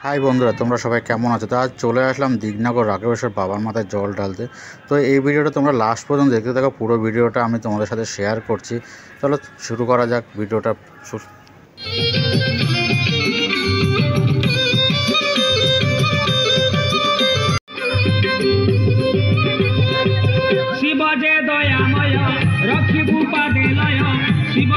High বন্ধুরা, তোমরা সবাই কেমন আছো? তো আজ চলে আসলাম দিগনগর রাঘবেশ্বর বাবার মাথায় জল ঢালতে। তো এই ভিডিওটা তোমরা লাস্ট পর্যন্ত দেখতে থাকো, পুরো ভিডিওটা আমি তোমাদের সাথে শেয়ার করছি। চলো শুরু করা যাক ভিডিওটা। শিব যে দয়াময় রক্ষিবু পাদে লয় শিব।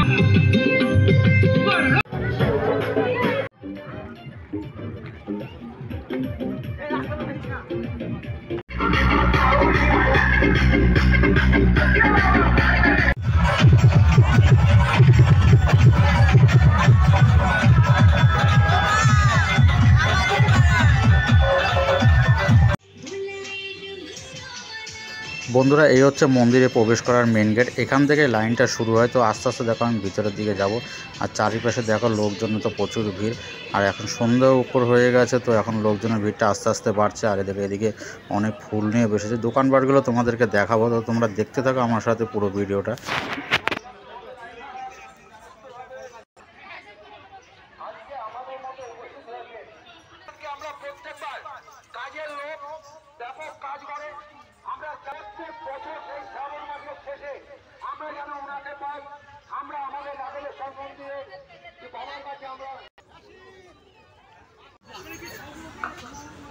বন্ধুরা, এই হচ্ছে মন্দিরে প্রবেশ করার মেন গেট। এখান থেকে লাইনটা শুরু হয়। তো আস্তে আস্তে দেখো আমি ভিতরের দিকে যাব। আর চারিপাশে দেখো লোকজন তো প্রচুর ভিড়। আর এখন সন্ধ্যার উপর হয়ে গেছে, তো এখন লোকজনের ভিড়টা আস্তে আস্তে বাড়ছে। আর এদিকে অনেক ফুল নিয়ে বসেছে। দোকানপাটগুলো তোমাদেরকে দেখাবো, তো তোমরা দেখতে থাকো আমার সাথে পুরো ভিডিওটা।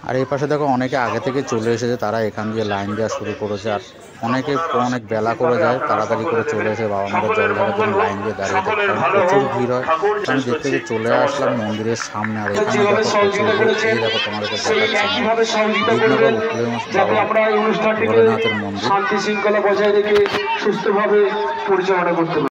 আর এই পাশে দেখো অনেকে আগে থেকে চলে এসেছে, তারা এখান দিয়ে লাইন দেওয়া শুরু করেছে। আর অনেক বেলা করে যায়, তাড়াতাড়ি করে চলে এসে বাবা মাকে জল ঢালার জন্য লাইন দিয়ে দাঁড়িয়ে থাকে। প্রচুর ভিড় হয়। আমি দেখতে চলে আসলাম মন্দিরের সামনে। আর এখানে দেখো প্রচুর ভিড়। দেখো তোমাদেরকে দেখাচ্ছি ভোলেনাথের মন্দির। শান্তি শৃঙ্খলা বজায় রেখে সুস্থভাবে পরিচালনা করতে হবে।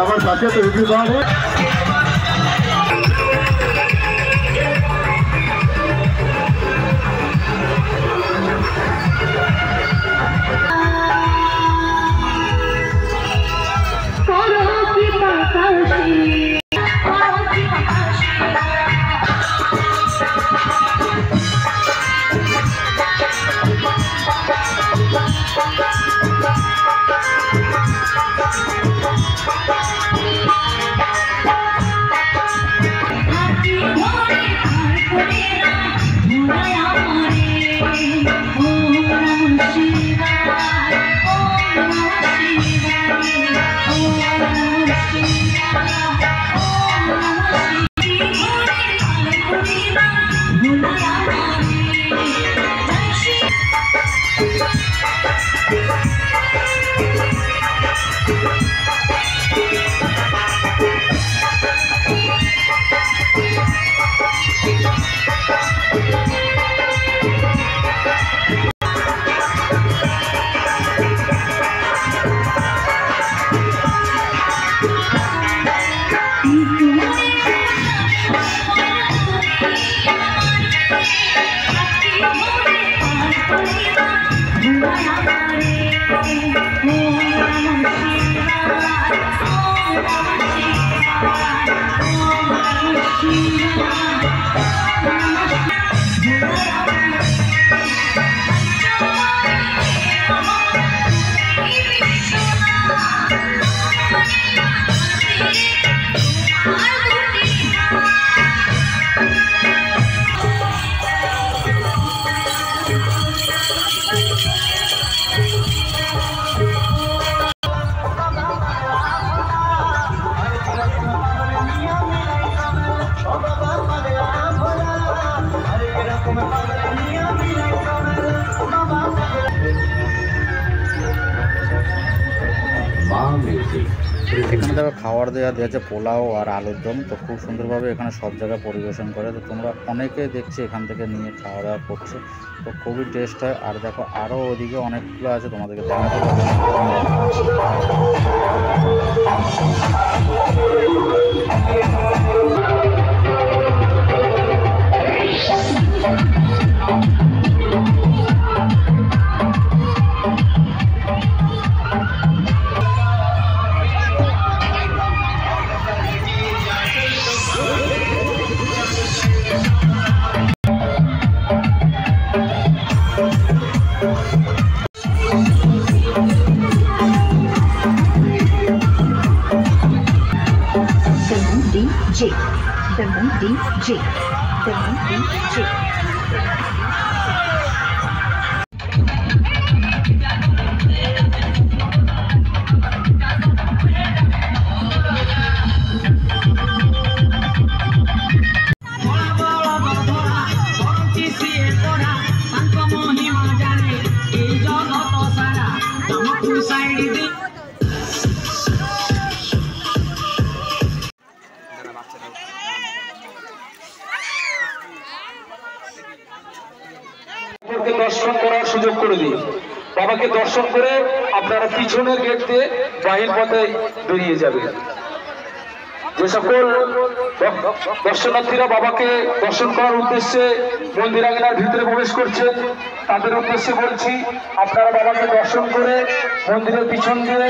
আমার কাছে তৈরি করে দেখো খাবার দেওয়া দিয়েছে পোলাও আর আলুর দম। তো খুব সুন্দরভাবে এখানে সব জায়গায় পরিবেশন করে। তো তোমরা অনেকেই দেখছি এখান থেকে নিয়ে খাওয়া দাওয়া করছে, তো খুবই টেস্ট হয়। আর দেখো আরও ওদিকে অনেকগুলো আছে, তোমাদেরকে দেখাতে পারবো। DJ, Demon DJ, Demon DJ. দর্শন করার সুযোগ করে দিই। বাবাকে দর্শন করে আপনারা পিছনের গেট দিয়ে বাহির পথে বেরিয়ে যাবেন। যে সকল দর্শনার্থীরা বাবাকে দর্শন করার উদ্দেশ্যে মন্দির আঙিনার ভিতরে প্রবেশ করছেন, তাদের উদ্দেশ্যে বলছি আপনারা বাবাকে দর্শন করে মন্দিরের পিছন দিয়ে